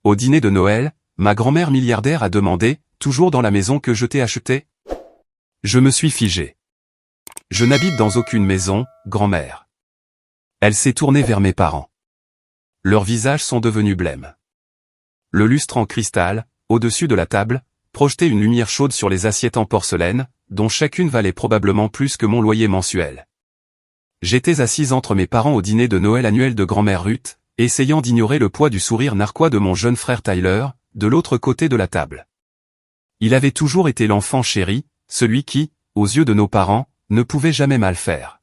Au dîner de Noël, ma grand-mère milliardaire a demandé, toujours dans la maison que je t'ai achetée? Je me suis figé. Je n'habite dans aucune maison, grand-mère. Elle s'est tournée vers mes parents. Leurs visages sont devenus blêmes. Le lustre en cristal, au-dessus de la table, projetait une lumière chaude sur les assiettes en porcelaine, dont chacune valait probablement plus que mon loyer mensuel. J'étais assise entre mes parents au dîner de Noël annuel de grand-mère Ruth, essayant d'ignorer le poids du sourire narquois de mon jeune frère Tyler, de l'autre côté de la table. Il avait toujours été l'enfant chéri, celui qui, aux yeux de nos parents, ne pouvait jamais mal faire.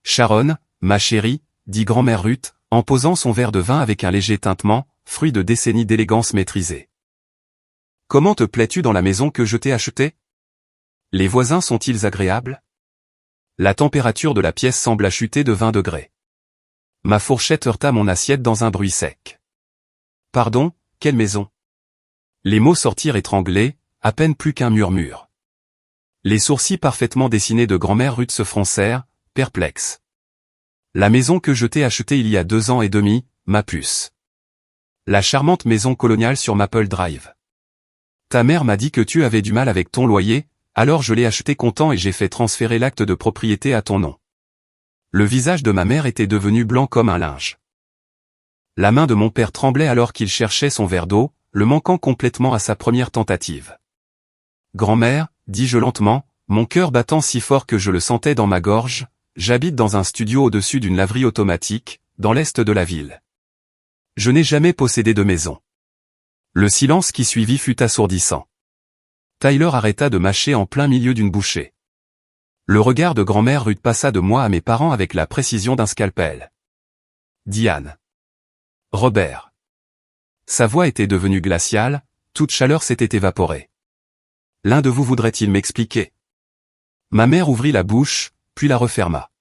Sharon, ma chérie, dit grand-mère Ruth, en posant son verre de vin avec un léger tintement, fruit de décennies d'élégance maîtrisée. Comment te plais-tu dans la maison que je t'ai achetée? Les voisins sont-ils agréables? La température de la pièce sembla chuter de 20 degrés. Ma fourchette heurta mon assiette dans un bruit sec. Pardon, quelle maison? Les mots sortirent étranglés, à peine plus qu'un murmure. Les sourcils parfaitement dessinés de grand-mère Ruth se froncèrent, perplexes. La maison que je t'ai achetée il y a 2 ans et demi, ma puce. La charmante maison coloniale sur Maple Drive. Ta mère m'a dit que tu avais du mal avec ton loyer, alors je l'ai acheté content et j'ai fait transférer l'acte de propriété à ton nom. Le visage de ma mère était devenu blanc comme un linge. La main de mon père tremblait alors qu'il cherchait son verre d'eau, le manquant complètement à sa première tentative. Grand-mère, dis-je lentement, mon cœur battant si fort que je le sentais dans ma gorge, j'habite dans un studio au-dessus d'une laverie automatique, dans l'est de la ville. Je n'ai jamais possédé de maison. Le silence qui suivit fut assourdissant. Tyler arrêta de mâcher en plein milieu d'une bouchée. Le regard de grand-mère Ruth passa de moi à mes parents avec la précision d'un scalpel. Diane. Robert. Sa voix était devenue glaciale, toute chaleur s'était évaporée. L'un de vous voudrait-il m'expliquer? Ma mère ouvrit la bouche, puis la referma.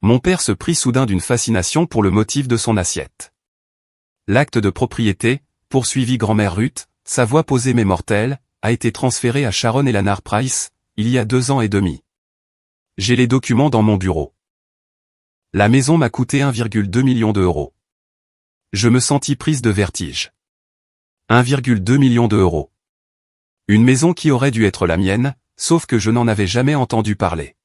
Mon père se prit soudain d'une fascination pour le motif de son assiette. L'acte de propriété, poursuivit grand-mère Ruth, sa voix posée mais mortelle, a été transféré à Sharon Eleanor Price, il y a 2 ans et demi. J'ai les documents dans mon bureau. La maison m'a coûté 1,2 million d'euros. Je me sentis prise de vertige. 1,2 million d'euros. Une maison qui aurait dû être la mienne, sauf que je n'en avais jamais entendu parler.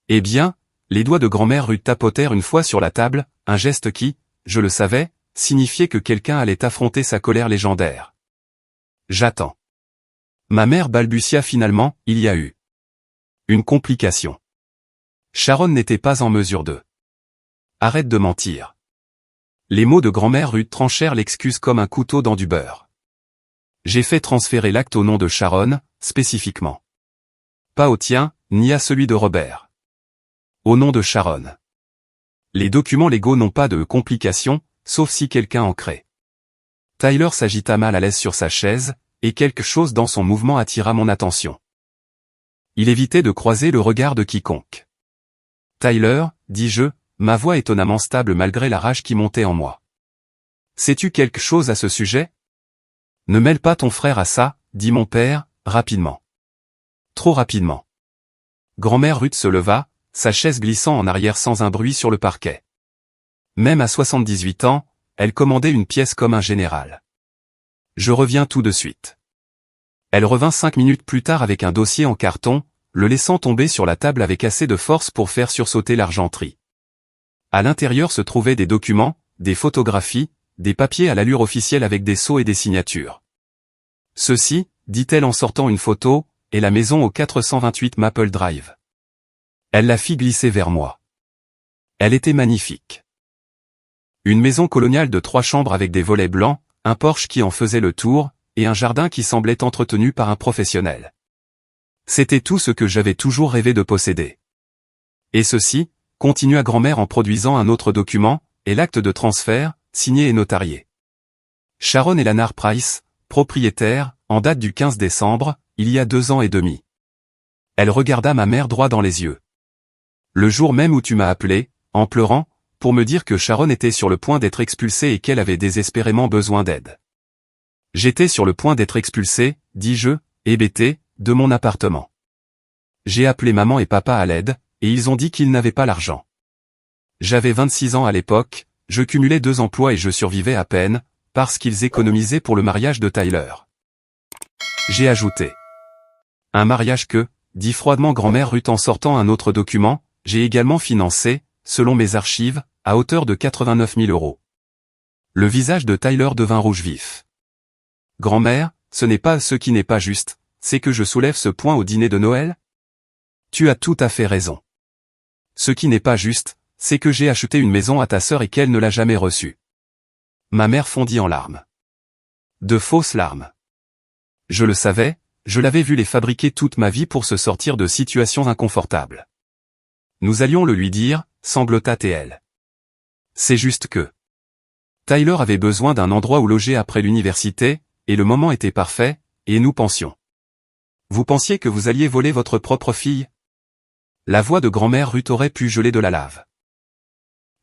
Eh bien, les doigts de grand-mère Ruth tapotèrent une fois sur la table, un geste qui, je le savais, signifiait que quelqu'un allait affronter sa colère légendaire. J'attends. Ma mère balbutia finalement, il y a eu une complication. Sharon n'était pas en mesure de. Arrête de mentir. Les mots de grand-mère Ruth tranchèrent l'excuse comme un couteau dans du beurre. J'ai fait transférer l'acte au nom de Sharon, spécifiquement. Pas au tien, ni à celui de Robert. Au nom de Sharon. Les documents légaux n'ont pas de complications, sauf si quelqu'un en crée. Tyler s'agita mal à l'aise sur sa chaise, et quelque chose dans son mouvement attira mon attention. Il évitait de croiser le regard de quiconque. Tyler, dis-je, ma voix étonnamment stable malgré la rage qui montait en moi. Sais-tu quelque chose à ce sujet? Ne mêle pas ton frère à ça, dit mon père, rapidement. Trop rapidement. Grand-mère Ruth se leva, sa chaise glissant en arrière sans un bruit sur le parquet. Même à 78 ans, elle commandait une pièce comme un général. Je reviens tout de suite. Elle revint 5 minutes plus tard avec un dossier en carton, le laissant tomber sur la table avec assez de force pour faire sursauter l'argenterie. À l'intérieur se trouvaient des documents, des photographies, des papiers à l'allure officielle avec des sceaux et des signatures. Ceci, dit-elle en sortant une photo, est la maison au 428 Maple Drive. Elle la fit glisser vers moi. Elle était magnifique. Une maison coloniale de 3 chambres avec des volets blancs, un porche qui en faisait le tour, et un jardin qui semblait entretenu par un professionnel. C'était tout ce que j'avais toujours rêvé de posséder. Et ceci, continua grand-mère en produisant un autre document, est l'acte de transfert, signé et notarié. Sharon Eleanor Price, propriétaire, en date du 15 décembre, il y a 2 ans et demi. Elle regarda ma mère droit dans les yeux. Le jour même où tu m'as appelé, en pleurant, pour me dire que Sharon était sur le point d'être expulsée et qu'elle avait désespérément besoin d'aide. J'étais sur le point d'être expulsé, dis-je, hébété, de mon appartement. J'ai appelé maman et papa à l'aide, et ils ont dit qu'ils n'avaient pas l'argent. J'avais 26 ans à l'époque, je cumulais 2 emplois et je survivais à peine, parce qu'ils économisaient pour le mariage de Tyler. J'ai ajouté. Un mariage que, dit froidement grand-mère Ruth en sortant un autre document, j'ai également financé, selon mes archives, à hauteur de 89 000 €. Le visage de Tyler devint rouge vif. Grand-mère, ce n'est pas ce qui n'est pas juste, c'est que je soulève ce point au dîner de Noël? Tu as tout à fait raison. Ce qui n'est pas juste, c'est que j'ai acheté une maison à ta sœur et qu'elle ne l'a jamais reçue. Ma mère fondit en larmes. De fausses larmes. Je le savais, je l'avais vu les fabriquer toute ma vie pour se sortir de situations inconfortables. Nous allions le lui dire, sanglota-t-elle. C'est juste que Tyler avait besoin d'un endroit où loger après l'université, et le moment était parfait, et nous pensions. Vous pensiez que vous alliez voler votre propre fille? La voix de grand-mère Ruth aurait pu geler de la lave.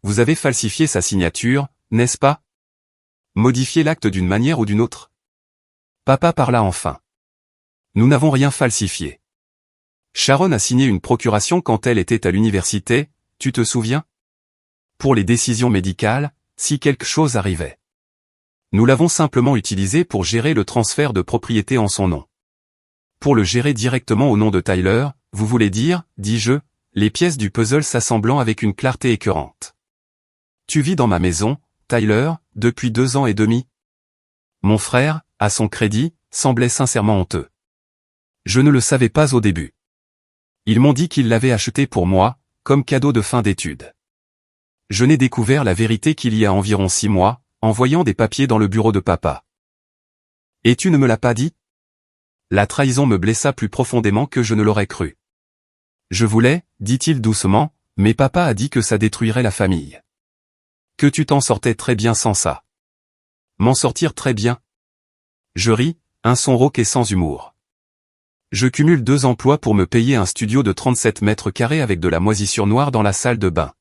Vous avez falsifié sa signature, n'est-ce pas? Modifié l'acte d'une manière ou d'une autre? Papa parla enfin. Nous n'avons rien falsifié. Sharon a signé une procuration quand elle était à l'université, tu te souviens? Pour les décisions médicales, si quelque chose arrivait. Nous l'avons simplement utilisé pour gérer le transfert de propriété en son nom. Pour le gérer directement au nom de Tyler, vous voulez dire, dis-je, les pièces du puzzle s'assemblant avec une clarté écœurante. Tu vis dans ma maison, Tyler, depuis 2 ans et demi? Mon frère, à son crédit, semblait sincèrement honteux. Je ne le savais pas au début. Ils m'ont dit qu'ils l'avaient acheté pour moi, comme cadeau de fin d'études. Je n'ai découvert la vérité qu'il y a environ 6 mois, en voyant des papiers dans le bureau de papa. Et tu ne me l'as pas dit? La trahison me blessa plus profondément que je ne l'aurais cru. Je voulais, dit-il doucement, mais papa a dit que ça détruirait la famille. Que tu t'en sortais très bien sans ça. M'en sortir très bien? Je ris, un son rauque et sans humour. Je cumule 2 emplois pour me payer un studio de 37 mètres carrés avec de la moisissure noire dans la salle de bain.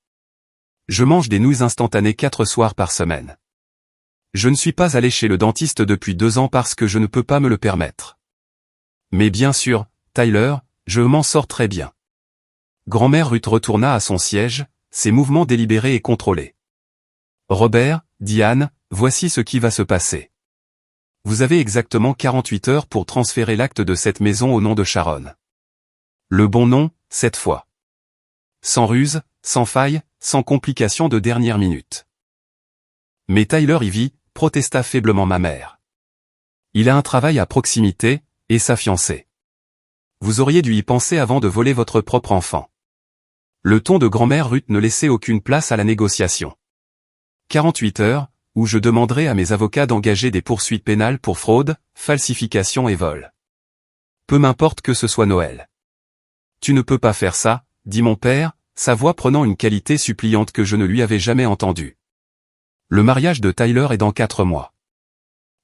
Je mange des nouilles instantanées 4 soirs par semaine. Je ne suis pas allé chez le dentiste depuis 2 ans parce que je ne peux pas me le permettre. Mais bien sûr, Tyler, je m'en sors très bien. Grand-mère Ruth retourna à son siège, ses mouvements délibérés et contrôlés. Robert, dit Anne, voici ce qui va se passer. Vous avez exactement 48 heures pour transférer l'acte de cette maison au nom de Sharon. Le bon nom, cette fois. Sans ruse, sans faille, sans complications de dernière minute. Mais Tyler y vit, protesta faiblement ma mère. Il a un travail à proximité, et sa fiancée. Vous auriez dû y penser avant de voler votre propre enfant. Le ton de grand-mère Ruth ne laissait aucune place à la négociation. 48 heures, où je demanderai à mes avocats d'engager des poursuites pénales pour fraude, falsification et vol. Peu m'importe que ce soit Noël. Tu ne peux pas faire ça, dit mon père, sa voix prenant une qualité suppliante que je ne lui avais jamais entendue. Le mariage de Tyler est dans 4 mois.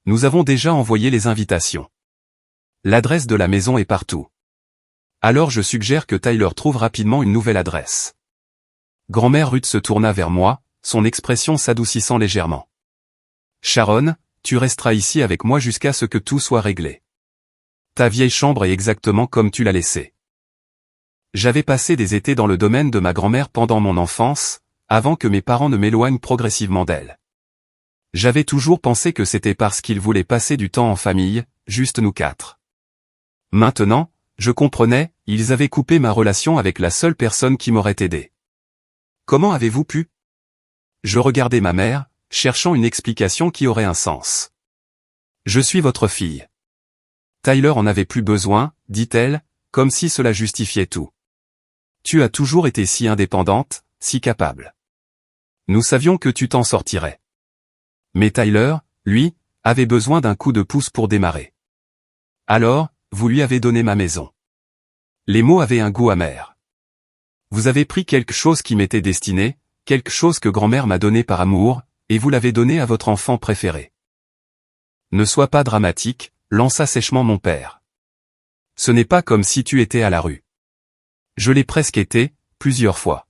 Nous avons déjà envoyé les invitations. L'adresse de la maison est partout. Alors je suggère que Tyler trouve rapidement une nouvelle adresse. Grand-mère Ruth se tourna vers moi, son expression s'adoucissant légèrement. Sharon, tu resteras ici avec moi jusqu'à ce que tout soit réglé. Ta vieille chambre est exactement comme tu l'as laissée. J'avais passé des étés dans le domaine de ma grand-mère pendant mon enfance, avant que mes parents ne m'éloignent progressivement d'elle. J'avais toujours pensé que c'était parce qu'ils voulaient passer du temps en famille, juste nous 4. Maintenant, je comprenais, ils avaient coupé ma relation avec la seule personne qui m'aurait aidé. Comment avez-vous pu? Je regardais ma mère, cherchant une explication qui aurait un sens. Je suis votre fille. Tyler en avait plus besoin, dit-elle, comme si cela justifiait tout. Tu as toujours été si indépendante, si capable. Nous savions que tu t'en sortirais. Mais Tyler, lui, avait besoin d'un coup de pouce pour démarrer. Alors, vous lui avez donné ma maison. Les mots avaient un goût amer. Vous avez pris quelque chose qui m'était destiné, quelque chose que grand-mère m'a donné par amour, et vous l'avez donné à votre enfant préféré. Ne sois pas dramatique, lança sèchement mon père. Ce n'est pas comme si tu étais à la rue. Je l'ai presque été, plusieurs fois.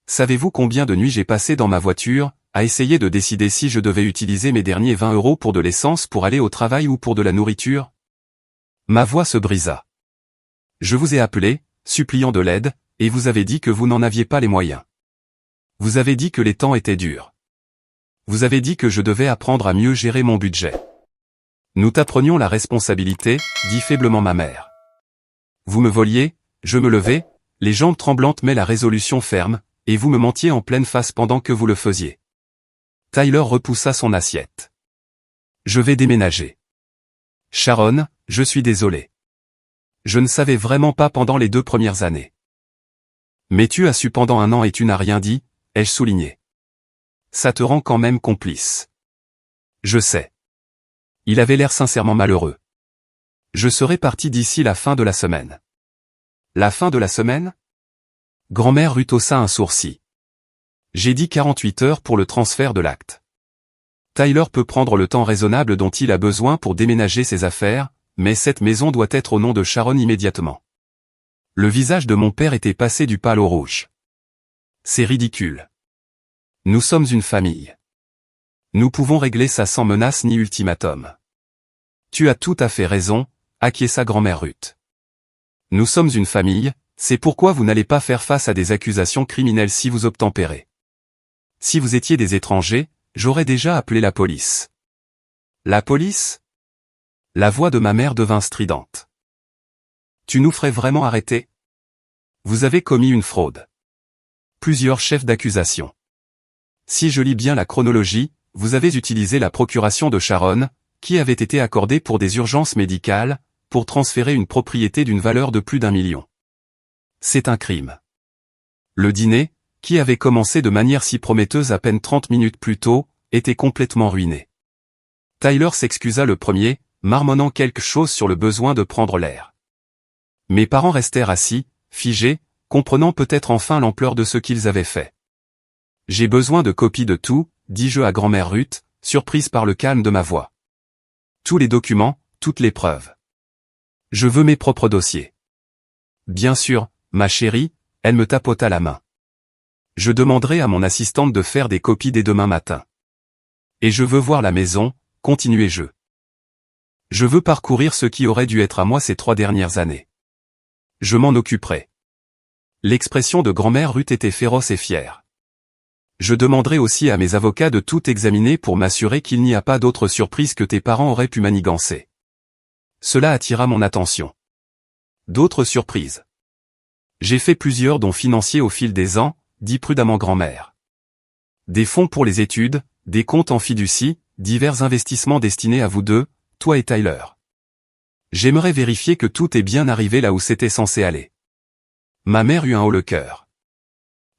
Savez-vous combien de nuits j'ai passé dans ma voiture, à essayer de décider si je devais utiliser mes derniers 20 € pour de l'essence pour aller au travail ou pour de la nourriture? Ma voix se brisa. Je vous ai appelé, suppliant de l'aide, et vous avez dit que vous n'en aviez pas les moyens. Vous avez dit que les temps étaient durs. Vous avez dit que je devais apprendre à mieux gérer mon budget. Nous t'apprenions la responsabilité, dit faiblement ma mère. Vous me voliez, je me levai, les jambes tremblantes mais la résolution ferme, et vous me mentiez en pleine face pendant que vous le faisiez. Tyler repoussa son assiette. Je vais déménager. Sharon, je suis désolé. Je ne savais vraiment pas pendant les 2 premières années. Mais tu as su pendant 1 an et tu n'as rien dit, ai-je souligné. Ça te rend quand même complice. Je sais. Il avait l'air sincèrement malheureux. Je serai parti d'ici la fin de la semaine. La fin de la semaine? Grand-mère Ruth haussa un sourcil. J'ai dit 48 heures pour le transfert de l'acte. Tyler peut prendre le temps raisonnable dont il a besoin pour déménager ses affaires, mais cette maison doit être au nom de Sharon immédiatement. Le visage de mon père était passé du pâle au rouge. C'est ridicule. Nous sommes une famille. Nous pouvons régler ça sans menace ni ultimatum. Tu as tout à fait raison, acquiesça grand-mère Ruth. Nous sommes une famille, c'est pourquoi vous n'allez pas faire face à des accusations criminelles si vous obtempérez. Si vous étiez des étrangers, j'aurais déjà appelé la police. La police? La voix de ma mère devint stridente. Tu nous ferais vraiment arrêter? Vous avez commis une fraude. Plusieurs chefs d'accusation. Si je lis bien la chronologie, vous avez utilisé la procuration de Sharon, qui avait été accordée pour des urgences médicales, pour transférer une propriété d'une valeur de plus d'1 million. C'est un crime. Le dîner, qui avait commencé de manière si prometteuse à peine 30 minutes plus tôt, était complètement ruiné. Tyler s'excusa le premier, marmonnant quelque chose sur le besoin de prendre l'air. Mes parents restèrent assis, figés, comprenant peut-être enfin l'ampleur de ce qu'ils avaient fait. J'ai besoin de copies de tout, dis-je à grand-mère Ruth, surprise par le calme de ma voix. Tous les documents, toutes les preuves. Je veux mes propres dossiers. Bien sûr, ma chérie, elle me tapota la main. Je demanderai à mon assistante de faire des copies dès demain matin. Et je veux voir la maison, continuai-je. Je veux parcourir ce qui aurait dû être à moi ces 3 dernières années. Je m'en occuperai. L'expression de grand-mère Ruth était féroce et fière. Je demanderai aussi à mes avocats de tout examiner pour m'assurer qu'il n'y a pas d'autres surprises que tes parents auraient pu manigancer. Cela attira mon attention. D'autres surprises. J'ai fait plusieurs dons financiers au fil des ans, dit prudemment grand-mère. Des fonds pour les études, des comptes en fiducie, divers investissements destinés à vous deux, toi et Tyler. J'aimerais vérifier que tout est bien arrivé là où c'était censé aller. Ma mère eut un haut-le-cœur.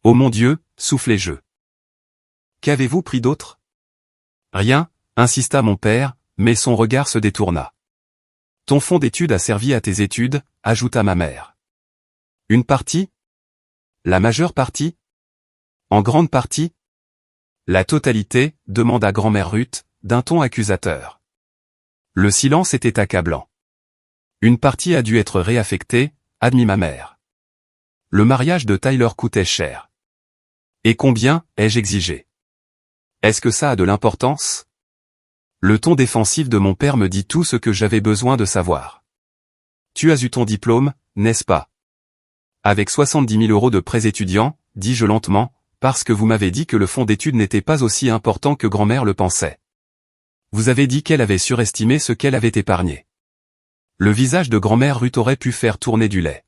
Oh mon Dieu, soufflai-je. Qu'avez-vous pris d'autre? Rien, insista mon père, mais son regard se détourna. Ton fonds d'études a servi à tes études, ajouta ma mère. Une partie? La majeure partie? En grande partie? La totalité, demanda grand-mère Ruth, d'un ton accusateur. Le silence était accablant. Une partie a dû être réaffectée, admit ma mère. Le mariage de Tyler coûtait cher. Et combien, ai-je exigé? Est-ce que ça a de l'importance? Le ton défensif de mon père me dit tout ce que j'avais besoin de savoir. Tu as eu ton diplôme, n'est-ce pas? Avec 70 000 € de prêts étudiants, dis-je lentement, parce que vous m'avez dit que le fonds d'études n'était pas aussi important que grand-mère le pensait. Vous avez dit qu'elle avait surestimé ce qu'elle avait épargné. Le visage de grand-mère Ruth aurait pu faire tourner du lait.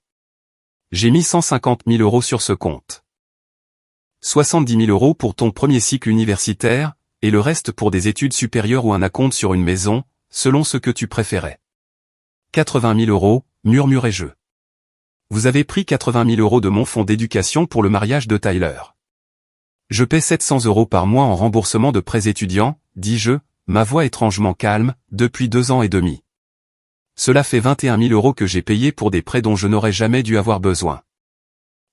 J'ai mis 150 000 € sur ce compte. 70 000 € pour ton premier cycle universitaire, et le reste pour des études supérieures ou un acompte sur une maison, selon ce que tu préférais. 80 000 €, murmurai-je. Vous avez pris 80 000 € de mon fonds d'éducation pour le mariage de Tyler. Je paie 700 € par mois en remboursement de prêts étudiants, dis-je, ma voix étrangement calme, depuis 2 ans et demi. Cela fait 21 000 € que j'ai payé pour des prêts dont je n'aurais jamais dû avoir besoin.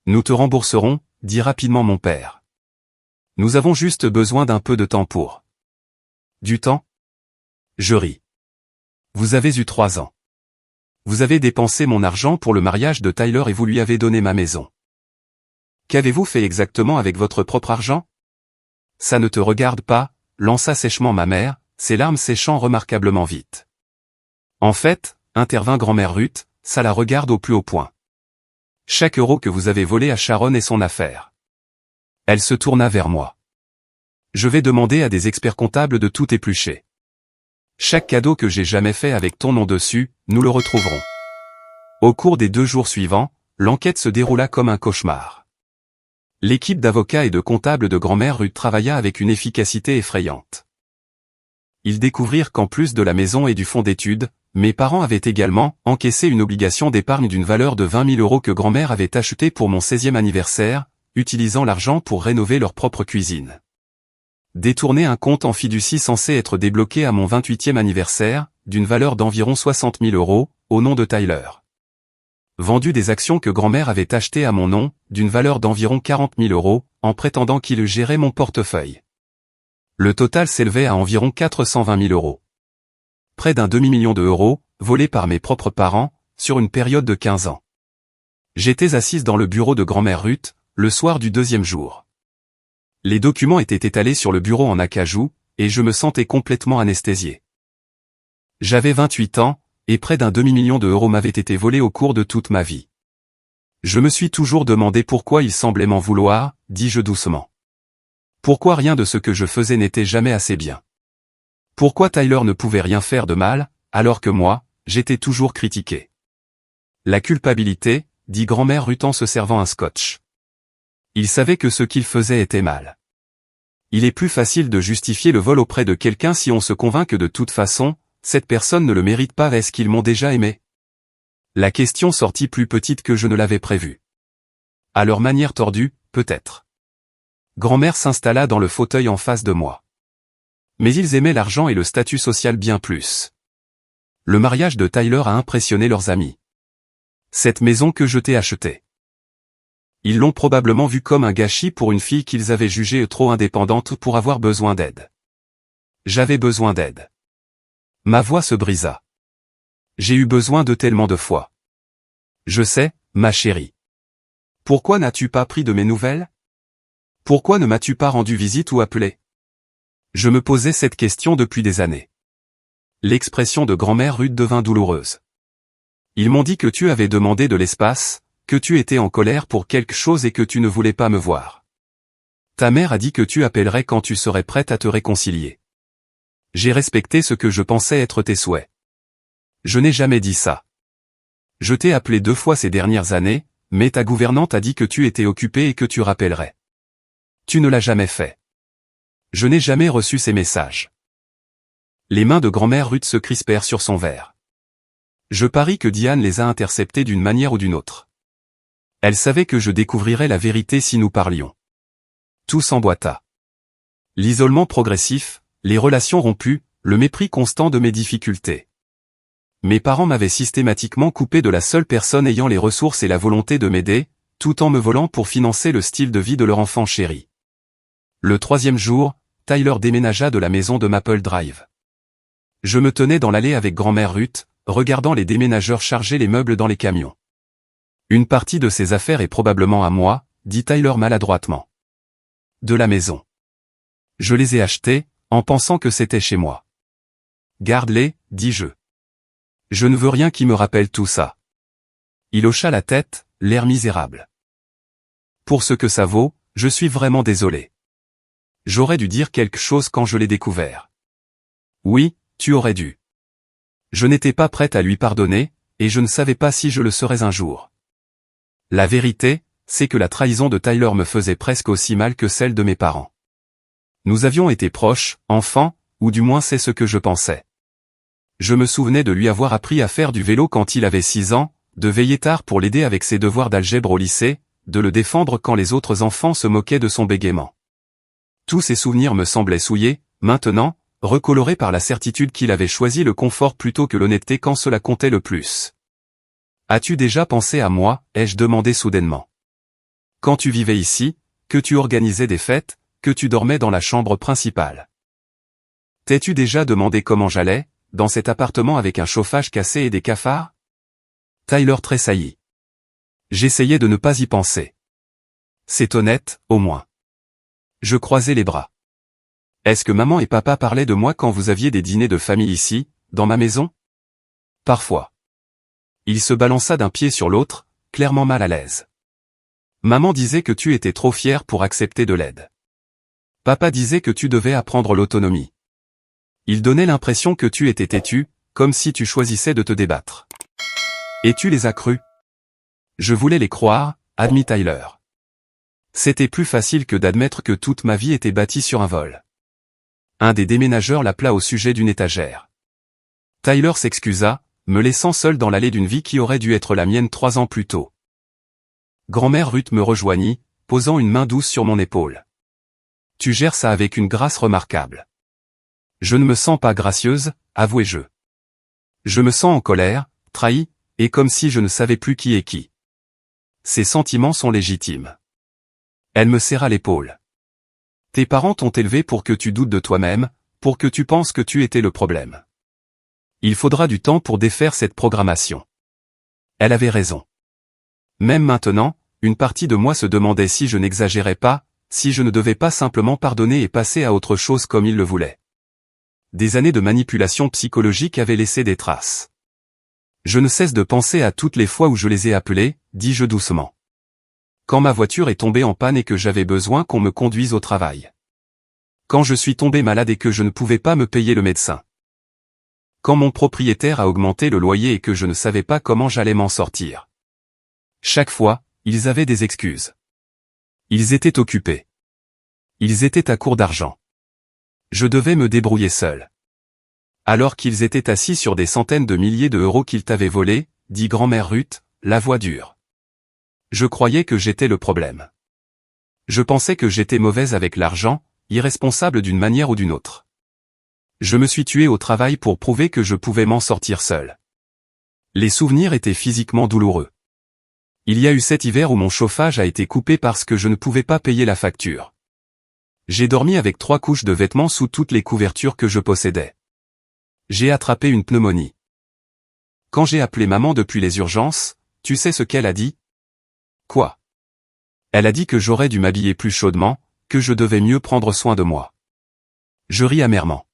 Nous te rembourserons, dit rapidement mon père. Nous avons juste besoin d'un peu de temps pour. Du temps? Je ris. Vous avez eu 3 ans. Vous avez dépensé mon argent pour le mariage de Tyler et vous lui avez donné ma maison. Qu'avez-vous fait exactement avec votre propre argent? Ça ne te regarde pas, lança sèchement ma mère, ses larmes séchant remarquablement vite. En fait, intervint grand-mère Ruth, ça la regarde au plus haut point. Chaque euro que vous avez volé à Sharon est son affaire. Elle se tourna vers moi. Je vais demander à des experts comptables de tout éplucher. Chaque cadeau que j'ai jamais fait avec ton nom dessus, nous le retrouverons. Au cours des 2 jours suivants, l'enquête se déroula comme un cauchemar. L'équipe d'avocats et de comptables de Grand-Mère Ruth travailla avec une efficacité effrayante. Ils découvrirent qu'en plus de la maison et du fonds d'études, mes parents avaient également encaissé une obligation d'épargne d'une valeur de 20 000 € que grand-mère avait achetée pour mon 16e anniversaire, utilisant l'argent pour rénover leur propre cuisine. Détourner un compte en fiducie censé être débloqué à mon 28e anniversaire, d'une valeur d'environ 60 000 €, au nom de Tyler. Vendu des actions que grand-mère avait achetées à mon nom, d'une valeur d'environ 40 000 €, en prétendant qu'il gérait mon portefeuille. Le total s'élevait à environ 420 000 €. Près d'un demi-million d'euros, volés par mes propres parents, sur une période de 15 ans. J'étais assise dans le bureau de grand-mère Ruth, le soir du 2e jour. Les documents étaient étalés sur le bureau en acajou, et je me sentais complètement anesthésié. J'avais 28 ans, et près d'un demi-million d'euros m'avaient été volés au cours de toute ma vie. Je me suis toujours demandé pourquoi il semblait m'en vouloir, dis-je doucement. Pourquoi rien de ce que je faisais n'était jamais assez bien? Pourquoi Tyler ne pouvait rien faire de mal, alors que moi, j'étais toujours critiqué? La culpabilité, dit grand-mère Ruth en se servant un scotch. Il savait que ce qu'il faisait était mal. Il est plus facile de justifier le vol auprès de quelqu'un si on se convainc que de toute façon, cette personne ne le mérite pas. Est-ce qu'ils m'ont déjà aimé? La question sortit plus petite que je ne l'avais prévu. À leur manière tordue, peut-être. Grand-mère s'installa dans le fauteuil en face de moi. Mais ils aimaient l'argent et le statut social bien plus. Le mariage de Tyler a impressionné leurs amis. Cette maison que je t'ai achetée. Ils l'ont probablement vue comme un gâchis pour une fille qu'ils avaient jugée trop indépendante pour avoir besoin d'aide. J'avais besoin d'aide. Ma voix se brisa. J'ai eu besoin de tellement de fois. Je sais, ma chérie. Pourquoi n'as-tu pas pris de mes nouvelles? Pourquoi ne m'as-tu pas rendu visite ou appelé? Je me posais cette question depuis des années. L'expression de grand-mère Ruth devint douloureuse. Ils m'ont dit que tu avais demandé de l'espace, que tu étais en colère pour quelque chose et que tu ne voulais pas me voir. Ta mère a dit que tu appellerais quand tu serais prête à te réconcilier. J'ai respecté ce que je pensais être tes souhaits. Je n'ai jamais dit ça. Je t'ai appelé 2 fois ces dernières années, mais ta gouvernante a dit que tu étais occupé et que tu rappellerais. Tu ne l'as jamais fait. Je n'ai jamais reçu ces messages. Les mains de grand-mère Ruth se crispèrent sur son verre. Je parie que Diane les a interceptés d'une manière ou d'une autre. Elle savait que je découvrirais la vérité si nous parlions. Tout s'emboîta. L'isolement progressif, les relations rompues, le mépris constant de mes difficultés. Mes parents m'avaient systématiquement coupé de la seule personne ayant les ressources et la volonté de m'aider, tout en me volant pour financer le style de vie de leur enfant chéri. Le 3e jour, Tyler déménagea de la maison de Maple Drive. Je me tenais dans l'allée avec grand-mère Ruth, regardant les déménageurs charger les meubles dans les camions. Une partie de ces affaires est probablement à moi, dit Tyler maladroitement. De la maison. Je les ai achetées, en pensant que c'était chez moi. Garde-les, dis-je. Je ne veux rien qui me rappelle tout ça. Il hocha la tête, l'air misérable. Pour ce que ça vaut, je suis vraiment désolé. J'aurais dû dire quelque chose quand je l'ai découvert. Oui, tu aurais dû. Je n'étais pas prête à lui pardonner, et je ne savais pas si je le serais un jour. La vérité, c'est que la trahison de Tyler me faisait presque aussi mal que celle de mes parents. Nous avions été proches, enfants, ou du moins c'est ce que je pensais. Je me souvenais de lui avoir appris à faire du vélo quand il avait 6 ans, de veiller tard pour l'aider avec ses devoirs d'algèbre au lycée, de le défendre quand les autres enfants se moquaient de son bégaiement. Tous ces souvenirs me semblaient souillés, maintenant, recolorés par la certitude qu'il avait choisi le confort plutôt que l'honnêteté quand cela comptait le plus. As-tu déjà pensé à moi, ai-je demandé soudainement. Quand tu vivais ici, que tu organisais des fêtes, que tu dormais dans la chambre principale. T'es-tu déjà demandé comment j'allais, dans cet appartement avec un chauffage cassé et des cafards? Tyler tressaillit. J'essayais de ne pas y penser. C'est honnête, au moins. Je croisais les bras. Est-ce que maman et papa parlaient de moi quand vous aviez des dîners de famille ici, dans ma maison? Parfois. Il se balança d'un pied sur l'autre, clairement mal à l'aise. Maman disait que tu étais trop fier pour accepter de l'aide. Papa disait que tu devais apprendre l'autonomie. Il donnait l'impression que tu étais têtu, comme si tu choisissais de te débattre. Et tu les as crus? Je voulais les croire, admit Tyler. C'était plus facile que d'admettre que toute ma vie était bâtie sur un vol. Un des déménageurs l'appela au sujet d'une étagère. Tyler s'excusa, me laissant seul dans l'allée d'une vie qui aurait dû être la mienne 3 ans plus tôt. Grand-mère Ruth me rejoignit, posant une main douce sur mon épaule. Tu gères ça avec une grâce remarquable. Je ne me sens pas gracieuse, avouai-je. Je me sens en colère, trahi, et comme si je ne savais plus qui est qui. Ces sentiments sont légitimes. Elle me serra l'épaule. Tes parents t'ont élevé pour que tu doutes de toi-même, pour que tu penses que tu étais le problème. Il faudra du temps pour défaire cette programmation. Elle avait raison. Même maintenant, une partie de moi se demandait si je n'exagérais pas, si je ne devais pas simplement pardonner et passer à autre chose comme il le voulait. Des années de manipulation psychologique avaient laissé des traces. Je ne cesse de penser à toutes les fois où je les ai appelés, dis-je doucement. Quand ma voiture est tombée en panne et que j'avais besoin qu'on me conduise au travail. Quand je suis tombé malade et que je ne pouvais pas me payer le médecin. Quand mon propriétaire a augmenté le loyer et que je ne savais pas comment j'allais m'en sortir. Chaque fois, ils avaient des excuses. Ils étaient occupés. Ils étaient à court d'argent. Je devais me débrouiller seul. Alors qu'ils étaient assis sur des centaines de milliers d'euros qu'ils t'avaient volés, dit grand-mère Ruth, la voix dure. Je croyais que j'étais le problème. Je pensais que j'étais mauvaise avec l'argent, irresponsable d'une manière ou d'une autre. Je me suis tué au travail pour prouver que je pouvais m'en sortir seul. Les souvenirs étaient physiquement douloureux. Il y a eu cet hiver où mon chauffage a été coupé parce que je ne pouvais pas payer la facture. J'ai dormi avec 3 couches de vêtements sous toutes les couvertures que je possédais. J'ai attrapé une pneumonie. Quand j'ai appelé maman depuis les urgences, tu sais ce qu'elle a dit? Quoi? Elle a dit que j'aurais dû m'habiller plus chaudement, que je devais mieux prendre soin de moi. Je ris amèrement.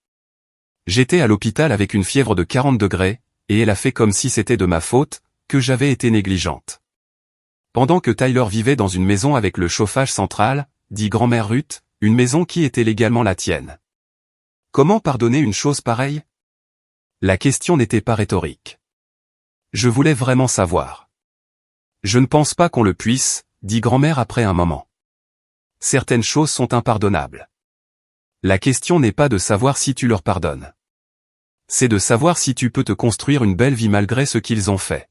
J'étais à l'hôpital avec une fièvre de 40 degrés, et elle a fait comme si c'était de ma faute, que j'avais été négligente. Pendant que Tyler vivait dans une maison avec le chauffage central, dit grand-mère Ruth, une maison qui était légalement la tienne. Comment pardonner une chose pareille? La question n'était pas rhétorique. Je voulais vraiment savoir. Je ne pense pas qu'on le puisse, dit grand-mère après un moment. Certaines choses sont impardonnables. La question n'est pas de savoir si tu leur pardonnes. C'est de savoir si tu peux te construire une belle vie malgré ce qu'ils ont fait.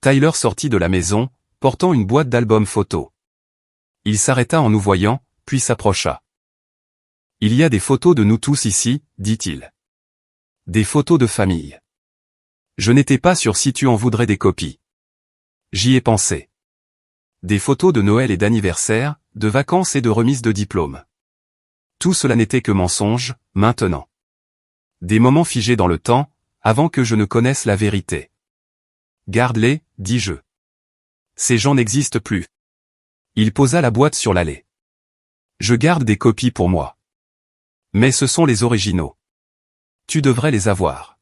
Tyler sortit de la maison, portant une boîte d'albums photos. Il s'arrêta en nous voyant, puis s'approcha. Il y a des photos de nous tous ici, dit-il. Des photos de famille. Je n'étais pas sûr si tu en voudrais des copies. J'y ai pensé. Des photos de Noël et d'anniversaire, de vacances et de remise de diplômes. Tout cela n'était que mensonge, maintenant. Des moments figés dans le temps, avant que je ne connaisse la vérité. Garde-les, dis-je. Ces gens n'existent plus. Il posa la boîte sur l'allée. Je garde des copies pour moi. Mais ce sont les originaux. Tu devrais les avoir.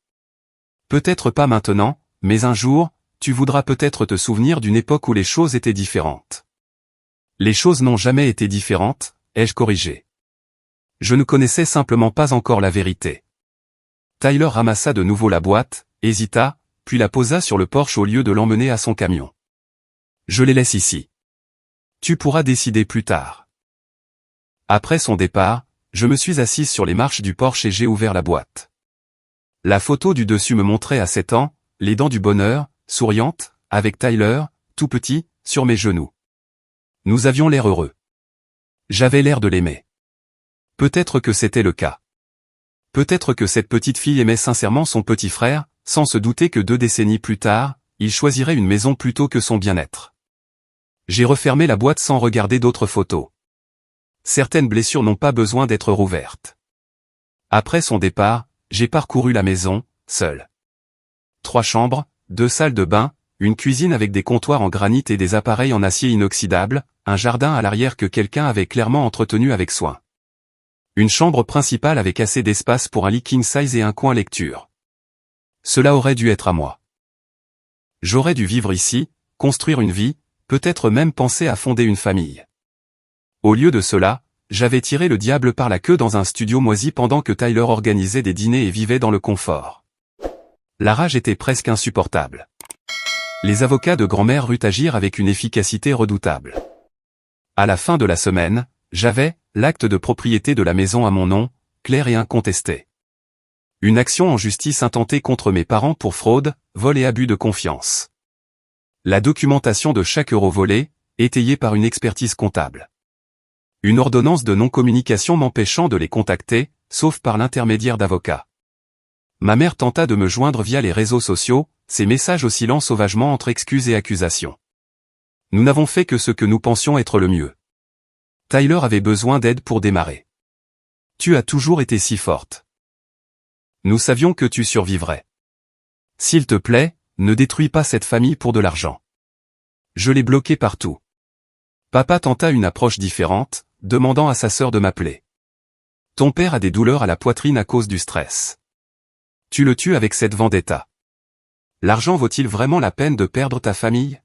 Peut-être pas maintenant, mais un jour, tu voudras peut-être te souvenir d'une époque où les choses étaient différentes. Les choses n'ont jamais été différentes, ai-je corrigé. Je ne connaissais simplement pas encore la vérité. Tyler ramassa de nouveau la boîte, hésita, puis la posa sur le porche au lieu de l'emmener à son camion. Je les laisse ici. Tu pourras décider plus tard. Après son départ, je me suis assise sur les marches du porche et j'ai ouvert la boîte. La photo du dessus me montrait à 7 ans, les dents du bonheur, souriante, avec Tyler, tout petit, sur mes genoux. Nous avions l'air heureux. J'avais l'air de l'aimer. Peut-être que c'était le cas. Peut-être que cette petite fille aimait sincèrement son petit frère, sans se douter que 2 décennies plus tard, il choisirait une maison plutôt que son bien-être. J'ai refermé la boîte sans regarder d'autres photos. Certaines blessures n'ont pas besoin d'être rouvertes. Après son départ, j'ai parcouru la maison, seul. 3 chambres, 2 salles de bain, une cuisine avec des comptoirs en granit et des appareils en acier inoxydable, un jardin à l'arrière que quelqu'un avait clairement entretenu avec soin. Une chambre principale avec assez d'espace pour un lit king size et un coin lecture. Cela aurait dû être à moi. J'aurais dû vivre ici, construire une vie, peut-être même penser à fonder une famille. Au lieu de cela, j'avais tiré le diable par la queue dans un studio moisi pendant que Tyler organisait des dîners et vivait dans le confort. La rage était presque insupportable. Les avocats de grand-mère Ruth agirent avec une efficacité redoutable. À la fin de la semaine, j'avais l'acte de propriété de la maison à mon nom, clair et incontesté. Une action en justice intentée contre mes parents pour fraude, vol et abus de confiance. La documentation de chaque euro volé, étayée par une expertise comptable. Une ordonnance de non-communication m'empêchant de les contacter, sauf par l'intermédiaire d'avocats. Ma mère tenta de me joindre via les réseaux sociaux, ses messages oscillant sauvagement entre excuses et accusations. Nous n'avons fait que ce que nous pensions être le mieux. Tyler avait besoin d'aide pour démarrer. Tu as toujours été si forte. Nous savions que tu survivrais. S'il te plaît, ne détruis pas cette famille pour de l'argent. Je l'ai bloqué partout. Papa tenta une approche différente, demandant à sa sœur de m'appeler. Ton père a des douleurs à la poitrine à cause du stress. Tu le tues avec cette vendetta. L'argent vaut-il vraiment la peine de perdre ta famille?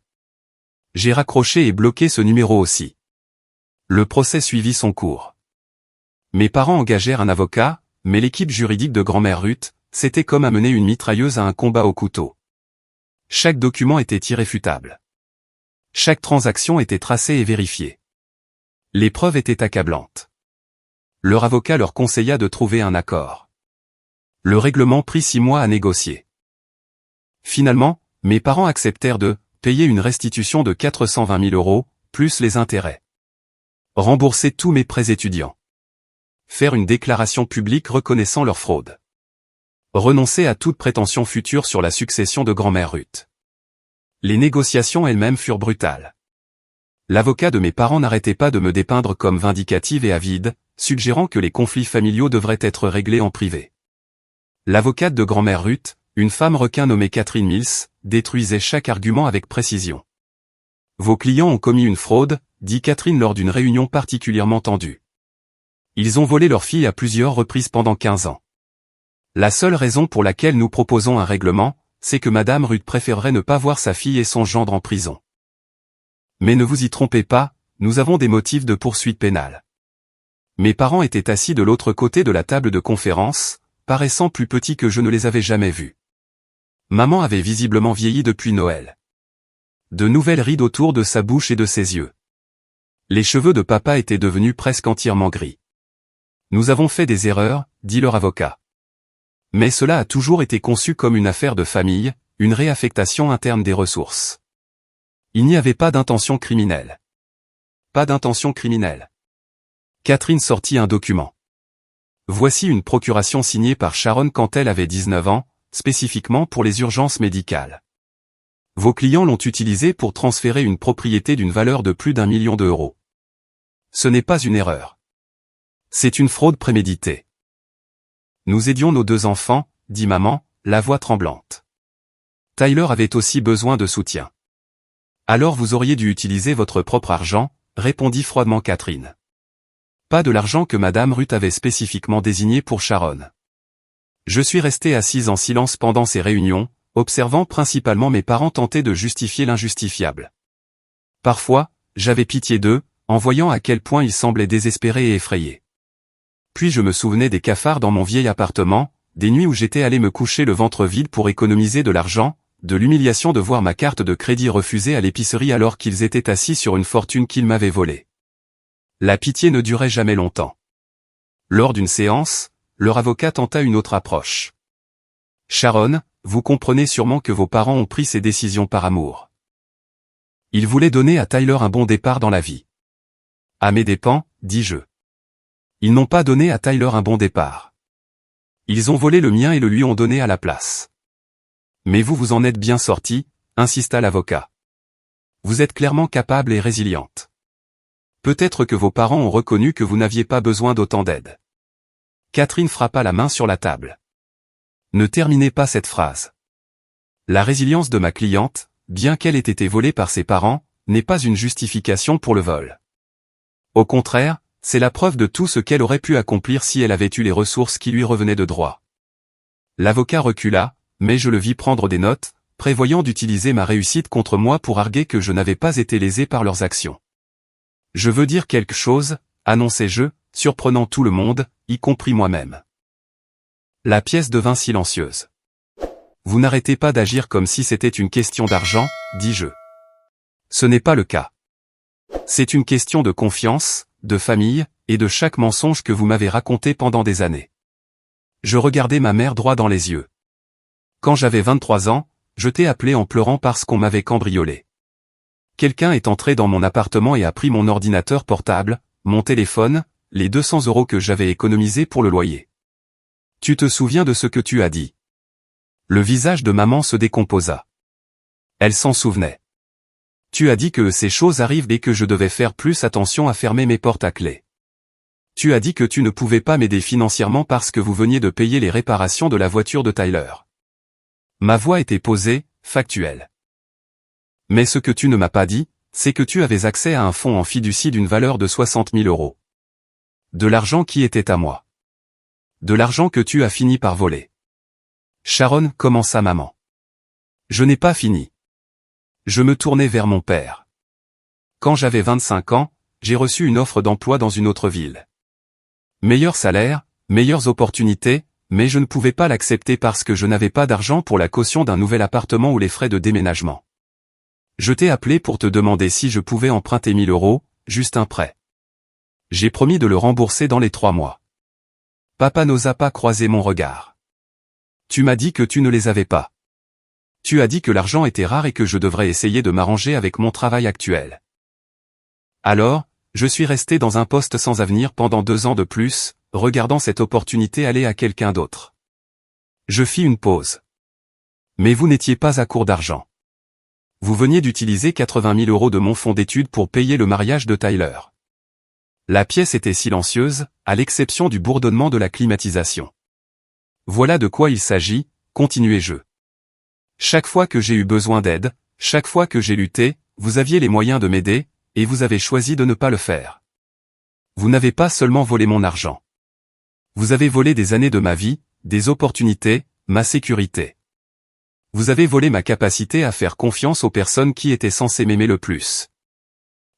J'ai raccroché et bloqué ce numéro aussi. Le procès suivit son cours. Mes parents engagèrent un avocat, mais l'équipe juridique de grand-mère Ruth, c'était comme amener une mitrailleuse à un combat au couteau. Chaque document était irréfutable. Chaque transaction était tracée et vérifiée. Les preuves étaient accablantes. Leur avocat leur conseilla de trouver un accord. Le règlement prit 6 mois à négocier. Finalement, mes parents acceptèrent de payer une restitution de 420 000 euros, plus les intérêts. Rembourser tous mes prêts étudiants. Faire une déclaration publique reconnaissant leur fraude. Renoncer à toute prétention future sur la succession de grand-mère Ruth. Les négociations elles-mêmes furent brutales. L'avocat de mes parents n'arrêtait pas de me dépeindre comme vindicative et avide, suggérant que les conflits familiaux devraient être réglés en privé. L'avocate de grand-mère Ruth, une femme requin nommée Catherine Mills, détruisait chaque argument avec précision. Vos clients ont commis une fraude, dit Catherine lors d'une réunion particulièrement tendue. Ils ont volé leur fille à plusieurs reprises pendant 15 ans. La seule raison pour laquelle nous proposons un règlement, c'est que Madame Ruth préférerait ne pas voir sa fille et son gendre en prison. Mais ne vous y trompez pas, nous avons des motifs de poursuite pénale. Mes parents étaient assis de l'autre côté de la table de conférence, paraissant plus petits que je ne les avais jamais vus. Maman avait visiblement vieilli depuis Noël. De nouvelles rides autour de sa bouche et de ses yeux. Les cheveux de papa étaient devenus presque entièrement gris. Nous avons fait des erreurs, dit leur avocat. Mais cela a toujours été conçu comme une affaire de famille, une réaffectation interne des ressources. Il n'y avait pas d'intention criminelle. Pas d'intention criminelle. Catherine sortit un document. Voici une procuration signée par Sharon quand elle avait 19 ans, spécifiquement pour les urgences médicales. Vos clients l'ont utilisé pour transférer une propriété d'une valeur de plus d'1 million d'euros. Ce n'est pas une erreur. C'est une fraude préméditée. Nous aidions nos 2 enfants, dit maman, la voix tremblante. Tyler avait aussi besoin de soutien. Alors vous auriez dû utiliser votre propre argent, répondit froidement Catherine. Pas de l'argent que Madame Ruth avait spécifiquement désigné pour Sharon. Je suis resté assise en silence pendant ces réunions, observant principalement mes parents tenter de justifier l'injustifiable. Parfois, j'avais pitié d'eux, en voyant à quel point ils semblaient désespérés et effrayés. Puis je me souvenais des cafards dans mon vieil appartement, des nuits où j'étais allé me coucher le ventre vide pour économiser de l'argent, de l'humiliation de voir ma carte de crédit refusée à l'épicerie alors qu'ils étaient assis sur une fortune qu'ils m'avaient volée. La pitié ne durait jamais longtemps. Lors d'une séance, leur avocat tenta une autre approche. Sharon, vous comprenez sûrement que vos parents ont pris ces décisions par amour. Ils voulaient donner à Tyler un bon départ dans la vie. À mes dépens, dis-je. Ils n'ont pas donné à Tyler un bon départ. Ils ont volé le mien et le lui ont donné à la place. Mais vous vous en êtes bien sorti, insista l'avocat. Vous êtes clairement capable et résiliente. Peut-être que vos parents ont reconnu que vous n'aviez pas besoin d'autant d'aide. Catherine frappa la main sur la table. Ne terminez pas cette phrase. La résilience de ma cliente, bien qu'elle ait été volée par ses parents, n'est pas une justification pour le vol. Au contraire, c'est la preuve de tout ce qu'elle aurait pu accomplir si elle avait eu les ressources qui lui revenaient de droit. L'avocat recula, mais je le vis prendre des notes, prévoyant d'utiliser ma réussite contre moi pour arguer que je n'avais pas été lésé par leurs actions. Je veux dire quelque chose, annonçai-je, surprenant tout le monde, y compris moi-même. La pièce devint silencieuse. Vous n'arrêtez pas d'agir comme si c'était une question d'argent, dis-je. Ce n'est pas le cas. C'est une question de confiance, de famille, et de chaque mensonge que vous m'avez raconté pendant des années. Je regardai ma mère droit dans les yeux. Quand j'avais 23 ans, je t'ai appelé en pleurant parce qu'on m'avait cambriolé. Quelqu'un est entré dans mon appartement et a pris mon ordinateur portable, mon téléphone, les 200 € que j'avais économisés pour le loyer. Tu te souviens de ce que tu as dit? Le visage de maman se décomposa. Elle s'en souvenait. Tu as dit que ces choses arrivent et que je devais faire plus attention à fermer mes portes à clé. Tu as dit que tu ne pouvais pas m'aider financièrement parce que vous veniez de payer les réparations de la voiture de Tyler. Ma voix était posée, factuelle. Mais ce que tu ne m'as pas dit, c'est que tu avais accès à un fonds en fiducie d'une valeur de 60 000 €. De l'argent qui était à moi. De l'argent que tu as fini par voler. Sharon, commença maman. Je n'ai pas fini. Je me tournai vers mon père. Quand j'avais 25 ans, j'ai reçu une offre d'emploi dans une autre ville. Meilleur salaire, meilleures opportunités, mais je ne pouvais pas l'accepter parce que je n'avais pas d'argent pour la caution d'un nouvel appartement ou les frais de déménagement. Je t'ai appelé pour te demander si je pouvais emprunter 1 000 €, juste un prêt. J'ai promis de le rembourser dans les 3 mois. Papa n'osa pas croiser mon regard. Tu m'as dit que tu ne les avais pas. Tu as dit que l'argent était rare et que je devrais essayer de m'arranger avec mon travail actuel. Alors, je suis resté dans un poste sans avenir pendant 2 ans de plus, regardant cette opportunité aller à quelqu'un d'autre. Je fis une pause. Mais vous n'étiez pas à court d'argent. Vous veniez d'utiliser 80 000 € de mon fonds d'études pour payer le mariage de Tyler. La pièce était silencieuse, à l'exception du bourdonnement de la climatisation. Voilà de quoi il s'agit, continuai-je. Chaque fois que j'ai eu besoin d'aide, chaque fois que j'ai lutté, vous aviez les moyens de m'aider, et vous avez choisi de ne pas le faire. Vous n'avez pas seulement volé mon argent. Vous avez volé des années de ma vie, des opportunités, ma sécurité. Vous avez volé ma capacité à faire confiance aux personnes qui étaient censées m'aimer le plus.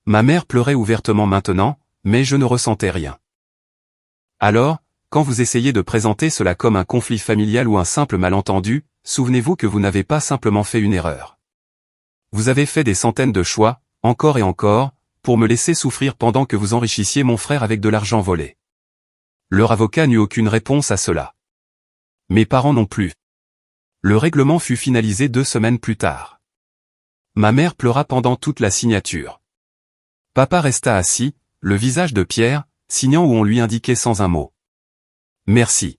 Ma mère pleurait ouvertement maintenant, mais je ne ressentais rien. Alors, quand vous essayez de présenter cela comme un conflit familial ou un simple malentendu, souvenez-vous que vous n'avez pas simplement fait une erreur. Vous avez fait des centaines de choix, encore et encore, pour me laisser souffrir pendant que vous enrichissiez mon frère avec de l'argent volé. Leur avocat n'eut aucune réponse à cela. Mes parents non plus. Le règlement fut finalisé 2 semaines plus tard. Ma mère pleura pendant toute la signature. Papa resta assis, le visage de pierre, signant où on lui indiquait sans un mot. Merci.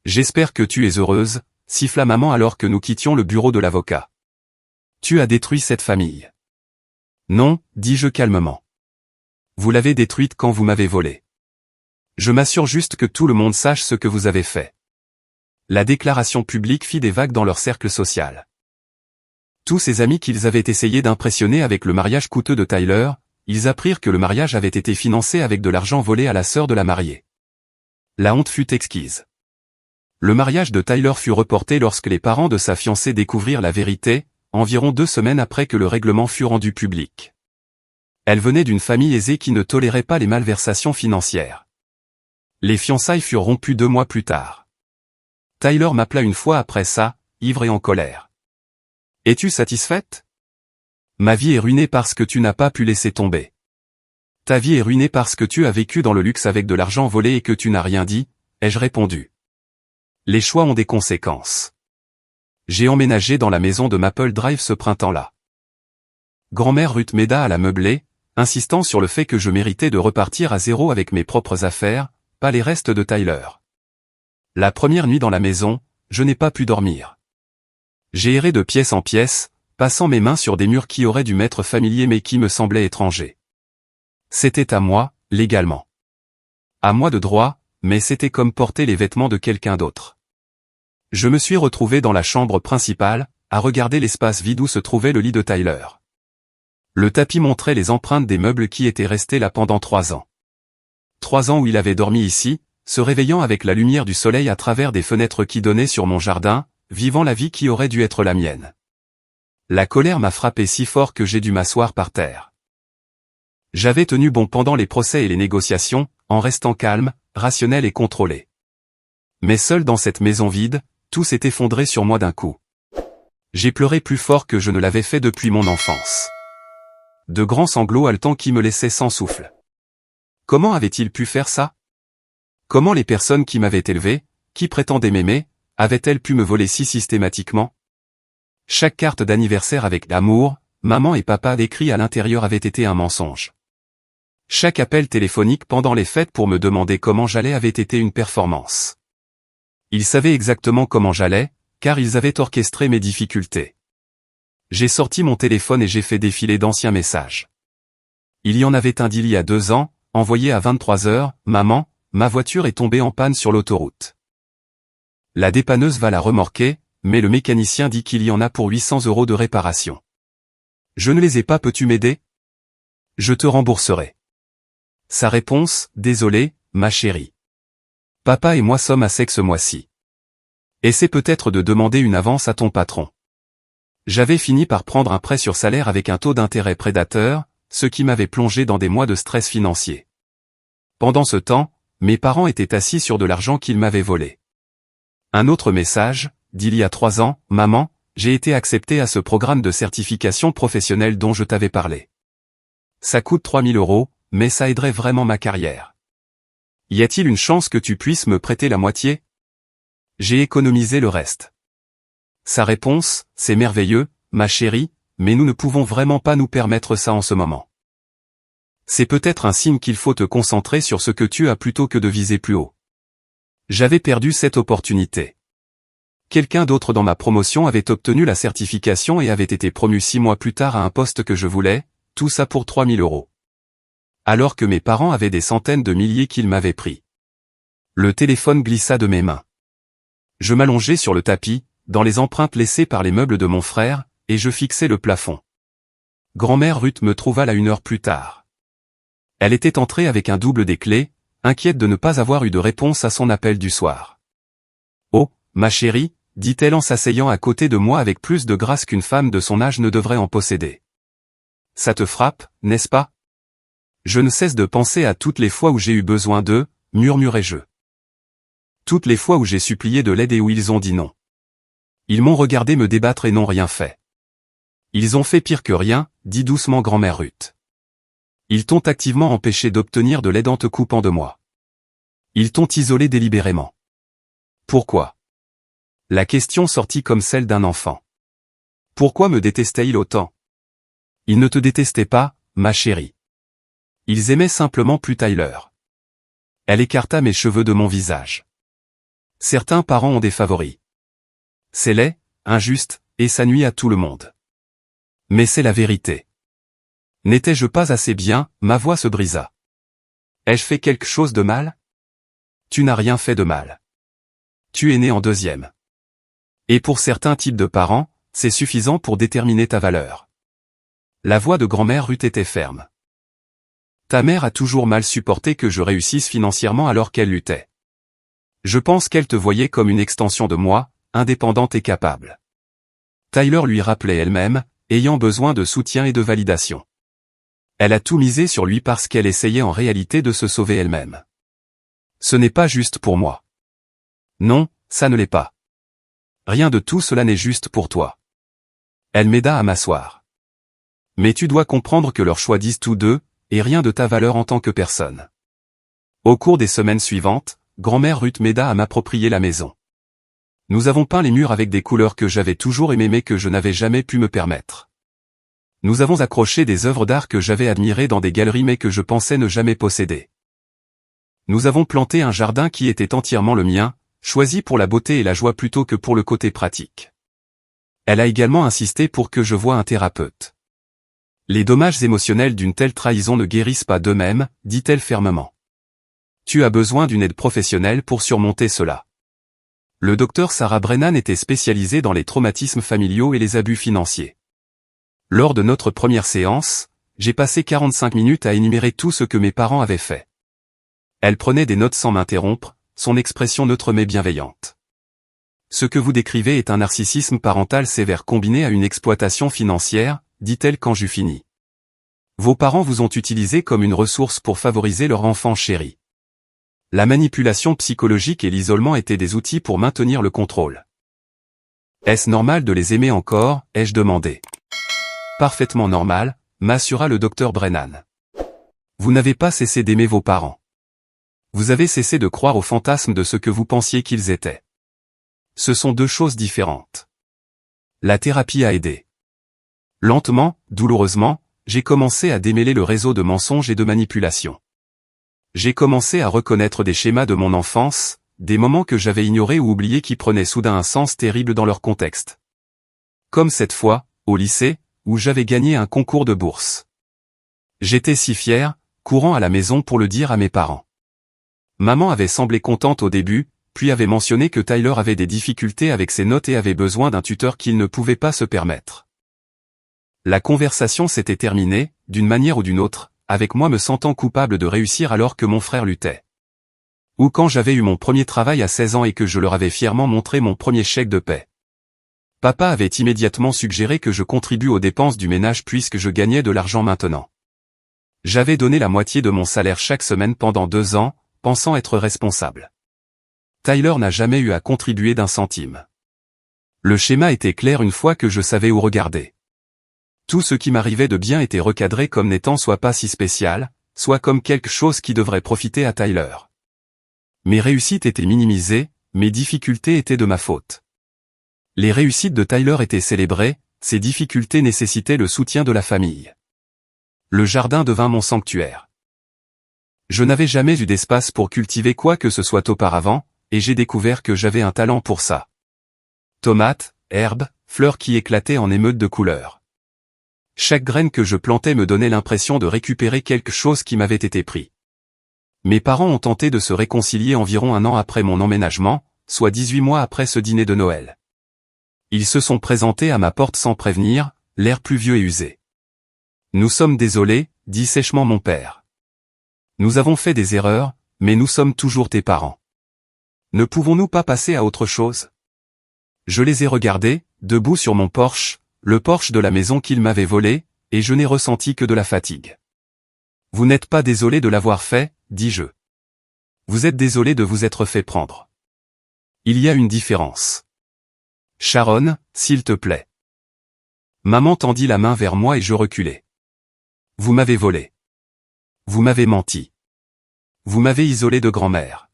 J'espère que tu es heureuse, siffla maman alors que nous quittions le bureau de l'avocat. Tu as détruit cette famille. Non, dis-je calmement. Vous l'avez détruite quand vous m'avez volé. Je m'assure juste que tout le monde sache ce que vous avez fait. La déclaration publique fit des vagues dans leur cercle social. Tous ces amis qu'ils avaient essayé d'impressionner avec le mariage coûteux de Tyler, ils apprirent que le mariage avait été financé avec de l'argent volé à la sœur de la mariée. La honte fut exquise. Le mariage de Tyler fut reporté lorsque les parents de sa fiancée découvrirent la vérité, environ 2 semaines après que le règlement fut rendu public. Elle venait d'une famille aisée qui ne tolérait pas les malversations financières. Les fiançailles furent rompues 2 mois plus tard. Tyler m'appela une fois après ça, ivre et en colère. « Es-tu satisfaite? Ma vie est ruinée parce que tu n'as pas pu laisser tomber. Ta vie est ruinée parce que tu as vécu dans le luxe avec de l'argent volé et que tu n'as rien dit, ai-je répondu. Les choix ont des conséquences. J'ai emménagé dans la maison de Maple Drive ce printemps-là. Grand-mère Ruth m'aida à la meubler, insistant sur le fait que je méritais de repartir à zéro avec mes propres affaires, pas les restes de Tyler. La première nuit dans la maison, je n'ai pas pu dormir. J'ai erré de pièce en pièce, passant mes mains sur des murs qui auraient dû m'être familiers mais qui me semblaient étrangers. C'était à moi, légalement. À moi de droit, mais c'était comme porter les vêtements de quelqu'un d'autre. Je me suis retrouvé dans la chambre principale, à regarder l'espace vide où se trouvait le lit de Tyler. Le tapis montrait les empreintes des meubles qui étaient restés là pendant 3 ans. 3 ans où il avait dormi ici, se réveillant avec la lumière du soleil à travers des fenêtres qui donnaient sur mon jardin, vivant la vie qui aurait dû être la mienne. La colère m'a frappé si fort que j'ai dû m'asseoir par terre. J'avais tenu bon pendant les procès et les négociations, en restant calme, rationnel et contrôlé. Mais seul dans cette maison vide, tout s'est effondré sur moi d'un coup. J'ai pleuré plus fort que je ne l'avais fait depuis mon enfance. De grands sanglots haletants qui me laissaient sans souffle. Comment avait-il pu faire ça? Comment les personnes qui m'avaient élevé, qui prétendaient m'aimer, avaient-elles pu me voler si systématiquement? Chaque carte d'anniversaire avec amour, maman et papa écrit à l'intérieur avait été un mensonge. Chaque appel téléphonique pendant les fêtes pour me demander comment j'allais avait été une performance. Ils savaient exactement comment j'allais, car ils avaient orchestré mes difficultés. J'ai sorti mon téléphone et j'ai fait défiler d'anciens messages. Il y en avait un d'il y a 2 ans, envoyé à 23 heures, « Maman, ma voiture est tombée en panne sur l'autoroute. La dépanneuse va la remorquer, mais le mécanicien dit qu'il y en a pour 800 € de réparation. Je ne les ai pas, peux-tu m'aider? Je te rembourserai. » Sa réponse, « Désolé, ma chérie. Papa et moi sommes à sec ce mois-ci. Essaie peut-être de demander une avance à ton patron. » J'avais fini par prendre un prêt sur salaire avec un taux d'intérêt prédateur, ce qui m'avait plongé dans des mois de stress financier. Pendant ce temps, mes parents étaient assis sur de l'argent qu'ils m'avaient volé. Un autre message, d'il y a 3 ans, « Maman, j'ai été accepté à ce programme de certification professionnelle dont je t'avais parlé. Ça coûte 3 000 €, mais ça aiderait vraiment ma carrière. Y a-t-il une chance que tu puisses me prêter la moitié? J'ai économisé le reste. » Sa réponse, « C'est merveilleux, ma chérie, mais nous ne pouvons vraiment pas nous permettre ça en ce moment. C'est peut-être un signe qu'il faut te concentrer sur ce que tu as plutôt que de viser plus haut. » J'avais perdu cette opportunité. Quelqu'un d'autre dans ma promotion avait obtenu la certification et avait été promu 6 mois plus tard à un poste que je voulais, tout ça pour 3 000 €. Alors que mes parents avaient des centaines de milliers qu'ils m'avaient pris. Le téléphone glissa de mes mains. Je m'allongeai sur le tapis, dans les empreintes laissées par les meubles de mon frère, et je fixai le plafond. Grand-mère Ruth me trouva là 1 heure plus tard. Elle était entrée avec un double des clés, inquiète de ne pas avoir eu de réponse à son appel du soir. « Oh, ma chérie, » dit-elle en s'asseyant à côté de moi avec plus de grâce qu'une femme de son âge ne devrait en posséder. « Ça te frappe, n'est-ce pas? Je ne cesse de penser à toutes les fois où j'ai eu besoin d'eux, murmurai-je. Toutes les fois où j'ai supplié de l'aide et où ils ont dit non. Ils m'ont regardé me débattre et n'ont rien fait. Ils ont fait pire que rien, dit doucement grand-mère Ruth. Ils t'ont activement empêché d'obtenir de l'aide en te coupant de moi. Ils t'ont isolé délibérément. Pourquoi? La question sortit comme celle d'un enfant. Pourquoi me détestait-il autant? Ils ne te détestaient pas, ma chérie. Ils aimaient simplement plus Tyler. Elle écarta mes cheveux de mon visage. Certains parents ont des favoris. C'est laid, injuste, et ça nuit à tout le monde. Mais c'est la vérité. N'étais-je pas assez bien? Ma voix se brisa. Ai-je fait quelque chose de mal? Tu n'as rien fait de mal. Tu es né en 2e. Et pour certains types de parents, c'est suffisant pour déterminer ta valeur. La voix de grand-mère Ruth était ferme. Ta mère a toujours mal supporté que je réussisse financièrement alors qu'elle luttait. Je pense qu'elle te voyait comme une extension de moi, indépendante et capable. Tyler lui rappelait elle-même, ayant besoin de soutien et de validation. Elle a tout misé sur lui parce qu'elle essayait en réalité de se sauver elle-même. Ce n'est pas juste pour moi. Non, ça ne l'est pas. Rien de tout cela n'est juste pour toi. Elle m'aida à m'asseoir. Mais tu dois comprendre que leurs choix disent tous deux, et rien de ta valeur en tant que personne. Au cours des semaines suivantes, grand-mère Ruth m'aida à m'approprier la maison. Nous avons peint les murs avec des couleurs que j'avais toujours aimées mais que je n'avais jamais pu me permettre. Nous avons accroché des œuvres d'art que j'avais admirées dans des galeries mais que je pensais ne jamais posséder. Nous avons planté un jardin qui était entièrement le mien, choisi pour la beauté et la joie plutôt que pour le côté pratique. Elle a également insisté pour que je voie un thérapeute. Les dommages émotionnels d'une telle trahison ne guérissent pas d'eux-mêmes, dit-elle fermement. Tu as besoin d'une aide professionnelle pour surmonter cela. Le docteur Sarah Brennan était spécialisée dans les traumatismes familiaux et les abus financiers. Lors de notre première séance, j'ai passé 45 minutes à énumérer tout ce que mes parents avaient fait. Elle prenait des notes sans m'interrompre, son expression neutre mais bienveillante. Ce que vous décrivez est un narcissisme parental sévère combiné à une exploitation financière, dit-elle quand j'eus fini. Vos parents vous ont utilisé comme une ressource pour favoriser leur enfant chéri. La manipulation psychologique et l'isolement étaient des outils pour maintenir le contrôle. Est-ce normal de les aimer encore, ai-je demandé. Parfaitement normal, m'assura le docteur Brennan. Vous n'avez pas cessé d'aimer vos parents. Vous avez cessé de croire au fantasme de ce que vous pensiez qu'ils étaient. Ce sont deux choses différentes. La thérapie a aidé. Lentement, douloureusement, j'ai commencé à démêler le réseau de mensonges et de manipulation. J'ai commencé à reconnaître des schémas de mon enfance, des moments que j'avais ignorés ou oubliés qui prenaient soudain un sens terrible dans leur contexte. Comme cette fois, au lycée, où j'avais gagné un concours de bourse. J'étais si fier, courant à la maison pour le dire à mes parents. Maman avait semblé contente au début, puis avait mentionné que Tyler avait des difficultés avec ses notes et avait besoin d'un tuteur qu'il ne pouvait pas se permettre. La conversation s'était terminée, d'une manière ou d'une autre, avec moi me sentant coupable de réussir alors que mon frère luttait. Ou quand j'avais eu mon premier travail à 16 ans et que je leur avais fièrement montré mon premier chèque de paie. Papa avait immédiatement suggéré que je contribue aux dépenses du ménage puisque je gagnais de l'argent maintenant. J'avais donné la moitié de mon salaire chaque semaine pendant 2 ans, pensant être responsable. Tyler n'a jamais eu à contribuer d'un centime. Le schéma était clair une fois que je savais où regarder. Tout ce qui m'arrivait de bien était recadré comme n'étant soit pas si spécial, soit comme quelque chose qui devrait profiter à Tyler. Mes réussites étaient minimisées, mes difficultés étaient de ma faute. Les réussites de Tyler étaient célébrées, ses difficultés nécessitaient le soutien de la famille. Le jardin devint mon sanctuaire. Je n'avais jamais eu d'espace pour cultiver quoi que ce soit auparavant, et j'ai découvert que j'avais un talent pour ça. Tomates, herbes, fleurs qui éclataient en émeutes de couleurs. Chaque graine que je plantais me donnait l'impression de récupérer quelque chose qui m'avait été pris. Mes parents ont tenté de se réconcilier environ 1 an après mon emménagement, soit 18 mois après ce dîner de Noël. Ils se sont présentés à ma porte sans prévenir, l'air pluvieux et usé. Nous sommes désolés, dit sèchement mon père. Nous avons fait des erreurs, mais nous sommes toujours tes parents. Ne pouvons-nous pas passer à autre chose? Je les ai regardés, debout sur mon porche, le porche de la maison qu'ils m'avaient volé, et je n'ai ressenti que de la fatigue. Vous n'êtes pas désolé de l'avoir fait, dis-je. Vous êtes désolé de vous être fait prendre. Il y a une différence. Sharon, s'il te plaît. Maman tendit la main vers moi et je reculai. Vous m'avez volé. Vous m'avez menti. Vous m'avez isolé de grand-mère.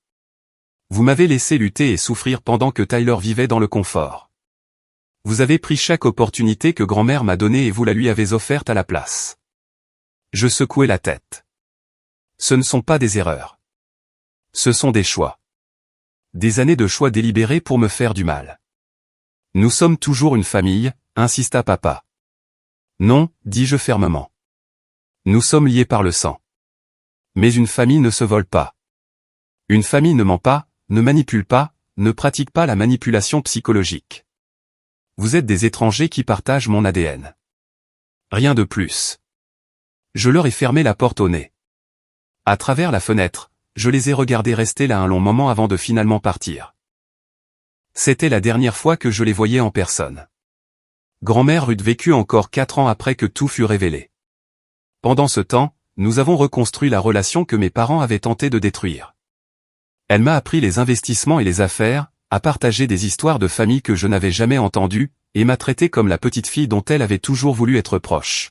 Vous m'avez laissé lutter et souffrir pendant que Tyler vivait dans le confort. Vous avez pris chaque opportunité que grand-mère m'a donnée et vous la lui avez offerte à la place. Je secouai la tête. Ce ne sont pas des erreurs. Ce sont des choix. Des années de choix délibérés pour me faire du mal. Nous sommes toujours une famille, insista papa. Non, dis-je fermement. Nous sommes liés par le sang. Mais une famille ne se vole pas. Une famille ne ment pas, ne manipule pas, ne pratique pas la manipulation psychologique. Vous êtes des étrangers qui partagent mon ADN. Rien de plus. Je leur ai fermé la porte au nez. À travers la fenêtre, je les ai regardés rester là un long moment avant de finalement partir. C'était la dernière fois que je les voyais en personne. Grand-mère eût vécu encore 4 ans après que tout fut révélé. Pendant ce temps, nous avons reconstruit la relation que mes parents avaient tenté de détruire. Elle m'a appris les investissements et les affaires, à partager des histoires de famille que je n'avais jamais entendues, et m'a traité comme la petite fille dont elle avait toujours voulu être proche.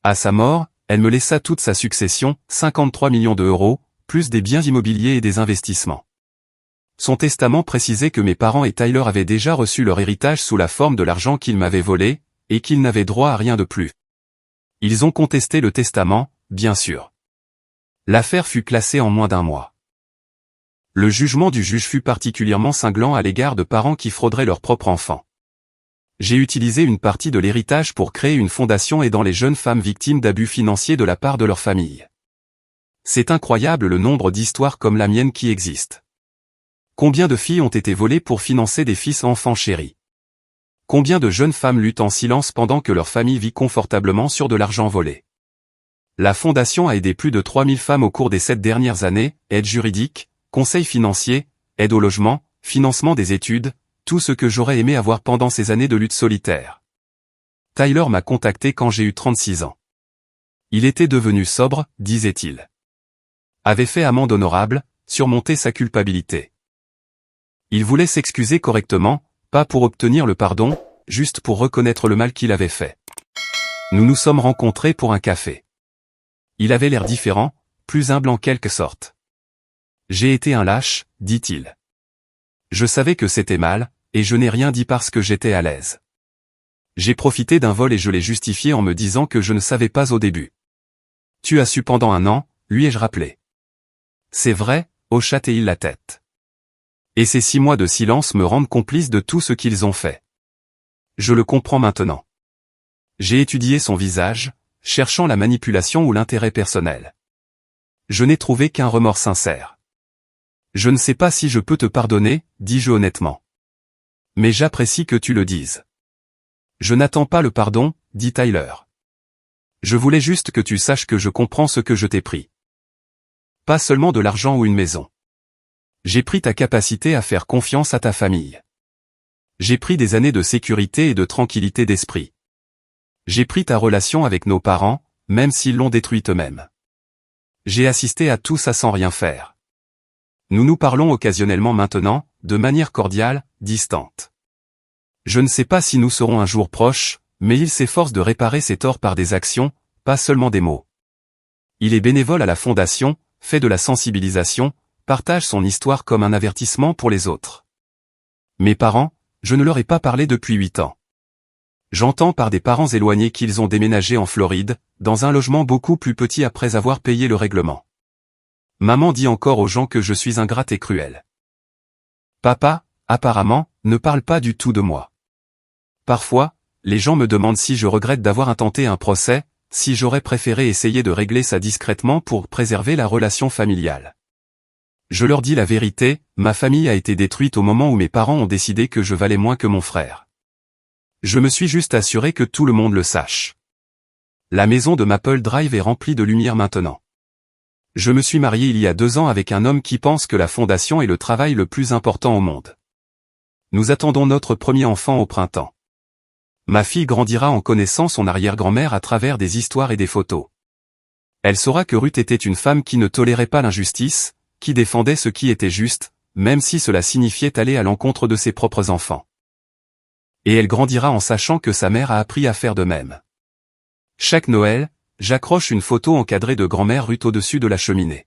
À sa mort, elle me laissa toute sa succession, 53 millions d'euros, plus des biens immobiliers et des investissements. Son testament précisait que mes parents et Tyler avaient déjà reçu leur héritage sous la forme de l'argent qu'ils m'avaient volé, et qu'ils n'avaient droit à rien de plus. Ils ont contesté le testament, bien sûr. L'affaire fut classée en moins d'1 mois. Le jugement du juge fut particulièrement cinglant à l'égard de parents qui frauderaient leur propre enfant. J'ai utilisé une partie de l'héritage pour créer une fondation aidant les jeunes femmes victimes d'abus financiers de la part de leur famille. C'est incroyable le nombre d'histoires comme la mienne qui existent. Combien de filles ont été volées pour financer des fils enfants chéris? Combien de jeunes femmes luttent en silence pendant que leur famille vit confortablement sur de l'argent volé? La fondation a aidé plus de 3000 femmes au cours des 7 dernières années, aide juridique, conseil financier, aide au logement, financement des études, tout ce que j'aurais aimé avoir pendant ces années de lutte solitaire. Tyler m'a contacté quand j'ai eu 36 ans. Il était devenu sobre, disait-il. Avait fait amende honorable, surmonté sa culpabilité. Il voulait s'excuser correctement, pas pour obtenir le pardon, juste pour reconnaître le mal qu'il avait fait. Nous nous sommes rencontrés pour un café. Il avait l'air différent, plus humble en quelque sorte. J'ai été un lâche, dit-il. Je savais que c'était mal, et je n'ai rien dit parce que j'étais à l'aise. J'ai profité d'un vol et je l'ai justifié en me disant que je ne savais pas au début. Tu as su pendant 1 an, lui ai-je rappelé. C'est vrai, hocha-t-il la tête. Et ces 6 mois de silence me rendent complice de tout ce qu'ils ont fait. Je le comprends maintenant. J'ai étudié son visage, cherchant la manipulation ou l'intérêt personnel. Je n'ai trouvé qu'un remords sincère. Je ne sais pas si je peux te pardonner, dis-je honnêtement. Mais j'apprécie que tu le dises. Je n'attends pas le pardon, dit Tyler. Je voulais juste que tu saches que je comprends ce que je t'ai pris. Pas seulement de l'argent ou une maison. J'ai pris ta capacité à faire confiance à ta famille. J'ai pris des années de sécurité et de tranquillité d'esprit. J'ai pris ta relation avec nos parents, même s'ils l'ont détruite eux-mêmes. J'ai assisté à tout ça sans rien faire. Nous nous parlons occasionnellement maintenant, de manière cordiale, distante. Je ne sais pas si nous serons un jour proches, mais il s'efforce de réparer ses torts par des actions, pas seulement des mots. Il est bénévole à la fondation, fait de la sensibilisation, partage son histoire comme un avertissement pour les autres. Mes parents, je ne leur ai pas parlé depuis 8 ans. J'entends par des parents éloignés qu'ils ont déménagé en Floride, dans un logement beaucoup plus petit après avoir payé le règlement. Maman dit encore aux gens que je suis ingrate et cruelle. Papa, apparemment, ne parle pas du tout de moi. Parfois, les gens me demandent si je regrette d'avoir intenté un procès, si j'aurais préféré essayer de régler ça discrètement pour préserver la relation familiale. Je leur dis la vérité, ma famille a été détruite au moment où mes parents ont décidé que je valais moins que mon frère. Je me suis juste assuré que tout le monde le sache. La maison de Maple Drive est remplie de lumière maintenant. Je me suis marié il y a 2 ans avec un homme qui pense que la fondation est le travail le plus important au monde. Nous attendons notre premier enfant au printemps. Ma fille grandira en connaissant son arrière-grand-mère à travers des histoires et des photos. Elle saura que Ruth était une femme qui ne tolérait pas l'injustice, qui défendait ce qui était juste, même si cela signifiait aller à l'encontre de ses propres enfants. Et elle grandira en sachant que sa mère a appris à faire de même. Chaque Noël, j'accroche une photo encadrée de grand-mère Ruth au-dessus de la cheminée.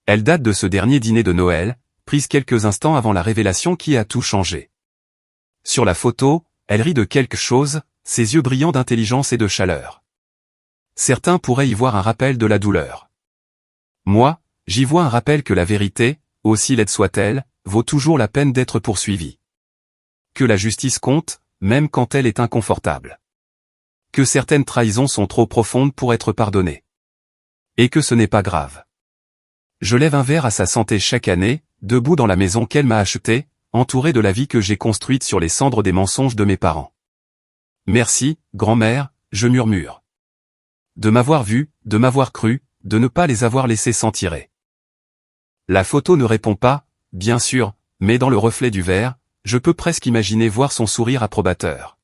Elle date de ce dernier dîner de Noël, prise quelques instants avant la révélation qui a tout changé. Sur la photo, elle rit de quelque chose, ses yeux brillants d'intelligence et de chaleur. Certains pourraient y voir un rappel de la douleur. Moi, j'y vois un rappel que la vérité, aussi laide soit-elle, vaut toujours la peine d'être poursuivie. Que la justice compte, même quand elle est inconfortable. Que certaines trahisons sont trop profondes pour être pardonnées. Et que ce n'est pas grave. Je lève un verre à sa santé chaque année, debout dans la maison qu'elle m'a achetée, entouré de la vie que j'ai construite sur les cendres des mensonges de mes parents. Merci, grand-mère, je murmure. De m'avoir vu, de m'avoir cru, de ne pas les avoir laissés s'en tirer. La photo ne répond pas, bien sûr, mais dans le reflet du verre, je peux presque imaginer voir son sourire approbateur.